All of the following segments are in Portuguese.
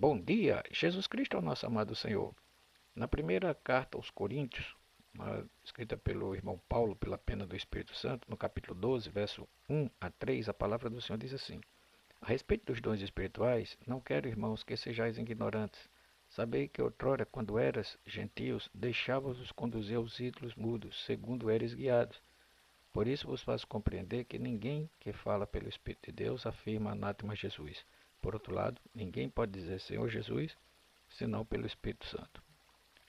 Bom dia, Jesus Cristo é o nosso amado Senhor. Na primeira carta aos Coríntios, escrita pelo irmão Paulo pela pena do Espírito Santo, no capítulo 12, verso 1 a 3, a palavra do Senhor diz assim: A respeito dos dons espirituais, não quero, irmãos, que sejais ignorantes. Sabei que outrora, quando eras gentios, deixavas-os conduzir aos ídolos mudos, segundo eres guiados. Por isso vos faço compreender que ninguém que fala pelo Espírito de Deus afirma anátema Jesus. Por outro lado, ninguém pode dizer Senhor Jesus, senão pelo Espírito Santo.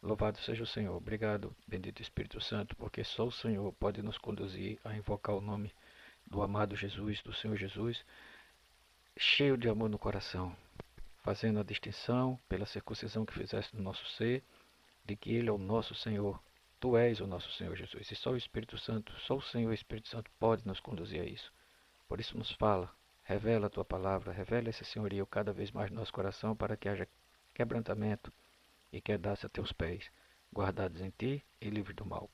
Louvado seja o Senhor. Obrigado, bendito Espírito Santo, porque só o Senhor pode nos conduzir a invocar o nome do amado Jesus, do Senhor Jesus, cheio de amor no coração, fazendo a distinção pela circuncisão que fizeste no nosso ser, de que Ele é o nosso Senhor. Tu és o nosso Senhor Jesus. E só o Espírito Santo, só o Senhor e o Espírito Santo pode nos conduzir a isso. Por isso nos fala, revela a tua palavra, revela esse senhorio cada vez mais no nosso coração para que haja quebrantamento e quedasse a teus pés, guardados em ti e livres do mal.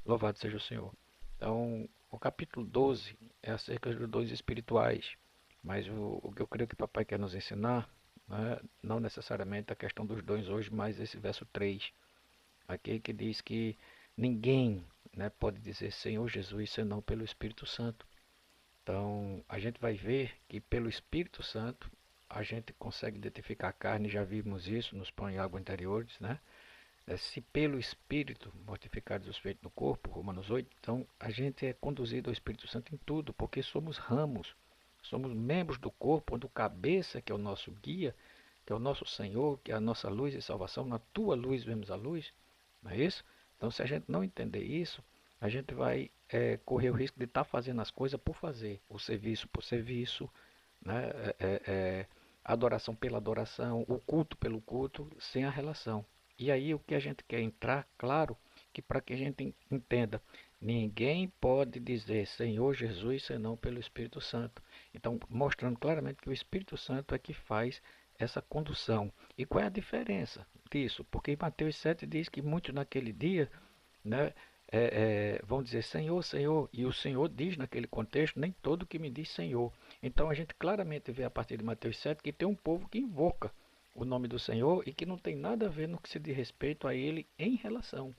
Louvado seja o Senhor. Então, o capítulo 12 é acerca dos dons espirituais, mas o que eu creio que o papai quer nos ensinar, né, não necessariamente a questão dos dons hoje, mas esse verso 3, aqui que diz que ninguém, né, pode dizer Senhor Jesus senão pelo Espírito Santo. Então, a gente vai ver que pelo Espírito Santo a gente consegue identificar a carne, já vimos isso nos pão e água anteriores, né? Se pelo Espírito mortificados os feitos no corpo, Romanos 8, então a gente é conduzido ao Espírito Santo em tudo, porque somos ramos, somos membros do corpo, onde o cabeça, que é o nosso guia, que é o nosso Senhor, que é a nossa luz e salvação, na tua luz vemos a luz, não é isso? Então, se a gente não entender isso, a gente vai correr o risco de estar fazendo as coisas por fazer, o serviço por serviço, né? A adoração pela adoração, o culto pelo culto, sem a relação. E aí o que a gente quer entrar, claro, que para que a gente entenda, ninguém pode dizer Senhor Jesus senão pelo Espírito Santo. Então, mostrando claramente que o Espírito Santo é que faz essa condução. E qual é a diferença disso? Porque em Mateus 7 diz que muitos naquele dia, né, vão dizer Senhor, Senhor, e o Senhor diz naquele contexto, nem todo que me diz Senhor. Então a gente claramente vê a partir de Mateus 7 que tem um povo que invoca o nome do Senhor e que não tem nada a ver no que se diz respeito a Ele em relação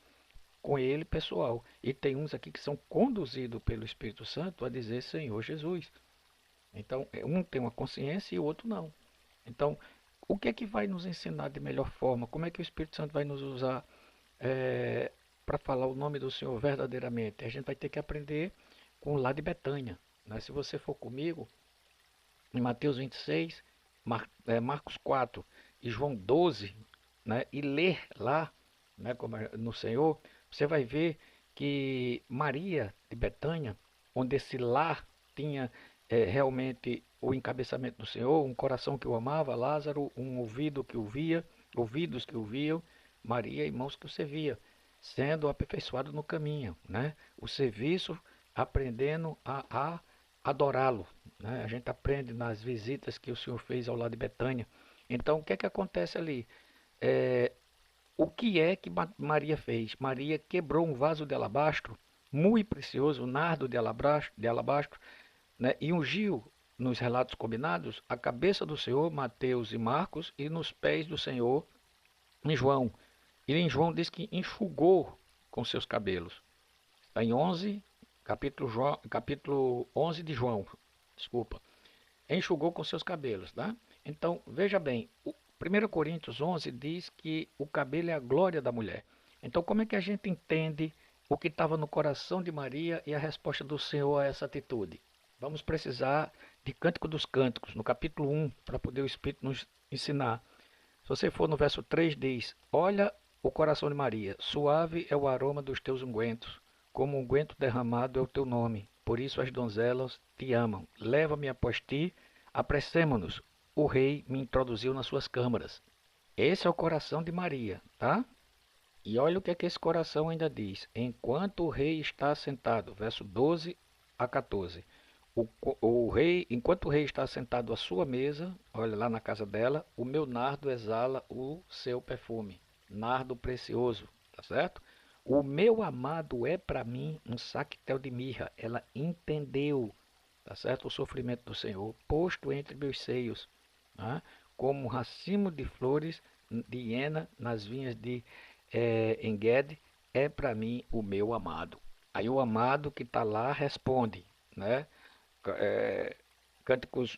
com Ele pessoal. E tem uns aqui que são conduzidos pelo Espírito Santo a dizer Senhor Jesus. Então um tem uma consciência e o outro não. Então o que é que vai nos ensinar de melhor forma? Como é que o Espírito Santo vai nos usar para falar o nome do Senhor verdadeiramente? A gente vai ter que aprender com o lá de Betânia. Né? Se você for comigo, em Mateus 26, Marcos 4 e João 12, né, e ler lá, né, como no Senhor, você vai ver que Maria de Betânia, onde esse lar tinha realmente o encabeçamento do Senhor, um coração que o amava, Lázaro, um ouvido que o via, ouvidos que o viam, Maria e mãos que o servia, sendo aperfeiçoado no caminho, né? O serviço aprendendo a adorá-lo, né? A gente aprende nas visitas que o Senhor fez ao lado de Betânia. Então, o que é que acontece ali? O que é que Maria fez? Maria quebrou um vaso de alabastro, muito precioso, um nardo de alabastro, né? E ungiu, nos relatos combinados, a cabeça do Senhor, Mateus e Marcos, e nos pés do Senhor, em João. E em João diz que enxugou com seus cabelos. Está em 11, capítulo 11 de João, desculpa. Enxugou com seus cabelos, tá? Então, veja bem, o 1 Coríntios 11 diz que o cabelo é a glória da mulher. Então, como é que a gente entende o que estava no coração de Maria e a resposta do Senhor a essa atitude? Vamos precisar de Cântico dos Cânticos, no capítulo 1, para poder o Espírito nos ensinar. Se você for no verso 3, diz: Olha o coração de Maria, suave é o aroma dos teus ungüentos, como unguento derramado é o teu nome. Por isso as donzelas te amam. Leva-me após ti, apressemo-nos. O rei me introduziu nas suas câmaras. Esse é o coração de Maria, tá? E olha o que é que esse coração ainda diz. Enquanto o rei está sentado, verso 12 a 14. O rei, enquanto o rei está sentado à sua mesa, olha lá na casa dela, o meu nardo exala o seu perfume. Nardo precioso, tá certo? O meu amado é para mim um saquetel de mirra. Ela entendeu, tá certo? O sofrimento do Senhor, posto entre meus seios, né? como um racimo de flores de hiena nas vinhas de Engedi, é para mim o meu amado. Aí o amado que está lá responde, né? É, Cânticos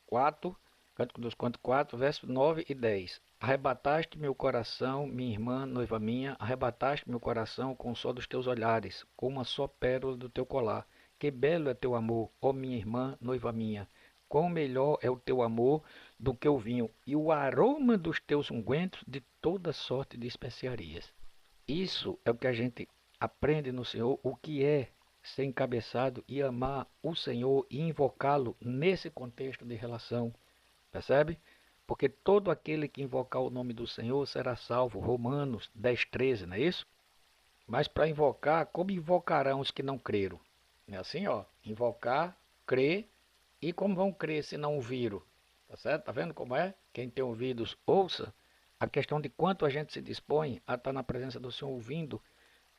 4, Cântico dos Cantos 4, versos 9 e 10. Arrebataste meu coração, minha irmã, noiva minha, arrebataste meu coração com o sol dos teus olhares, com uma só pérola do teu colar. Que belo é teu amor, ó minha irmã, noiva minha. Quão melhor é o teu amor do que o vinho, e o aroma dos teus ungüentos de toda sorte de especiarias. Isso é o que a gente aprende no Senhor, o que é ser encabeçado e amar o Senhor e invocá-lo nesse contexto de relação, percebe? Porque todo aquele que invocar o nome do Senhor será salvo. Romanos 10:13, não é isso? Mas para invocar, como invocarão os que não creram? É assim, ó, invocar, crer, e como vão crer se não ouviram? Tá certo? Tá vendo como é? Quem tem ouvidos, ouça. A questão de quanto a gente se dispõe a estar na presença do Senhor ouvindo,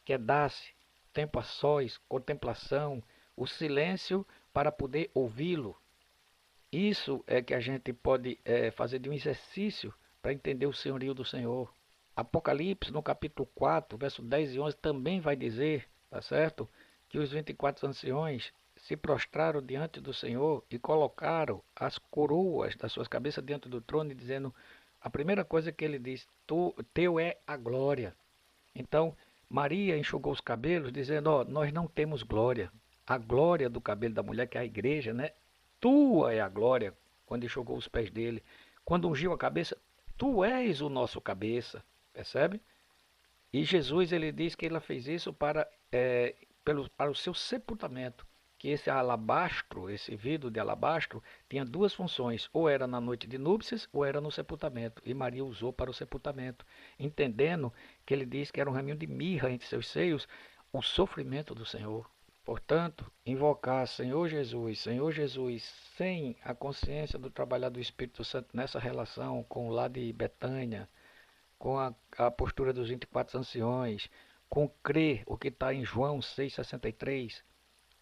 que é dar-se tempo a sós, contemplação, o silêncio para poder ouvi-lo. Isso é que a gente pode fazer de um exercício para entender o senhorio do Senhor. Apocalipse, no capítulo 4, verso 10 e 11, também vai dizer, tá certo? Que os 24 anciões se prostraram diante do Senhor e colocaram as coroas das suas cabeças diante do trono, dizendo, a primeira coisa que ele diz, teu é a glória. Então, Maria enxugou os cabelos, dizendo, ó, nós não temos glória. A glória do cabelo da mulher, que é a igreja, né? Tua é a glória, quando enxugou os pés dele. Quando ungiu a cabeça, tu és o nosso cabeça, percebe? E Jesus, ele diz que ele fez isso para o seu sepultamento. Que esse alabastro, esse vidro de alabastro, tinha duas funções. Ou era na noite de núpcias, ou era no sepultamento. E Maria usou para o sepultamento. Entendendo que ele diz que era um raminho de mirra entre seus seios, o sofrimento do Senhor. Portanto, invocar Senhor Jesus, sem a consciência do trabalhar do Espírito Santo nessa relação com o lá de Betânia, com a postura dos 24 anciões, com crer o que está em João 6,63,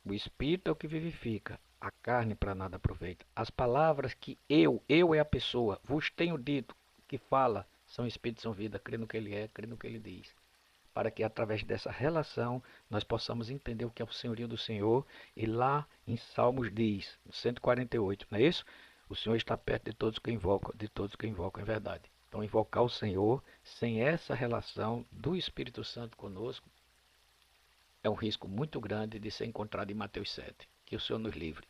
o Espírito é o que vivifica, a carne para nada aproveita. As palavras que eu é a pessoa, vos tenho dito, que fala, são Espírito, são vida, crê no que ele é, crê no que ele diz. Para que através dessa relação nós possamos entender o que é o senhorio do Senhor. E lá em Salmos diz, 148, não é isso? O Senhor está perto de todos que invocam em verdade. Então, invocar o Senhor sem essa relação do Espírito Santo conosco é um risco muito grande de ser encontrado em Mateus 7. Que o Senhor nos livre.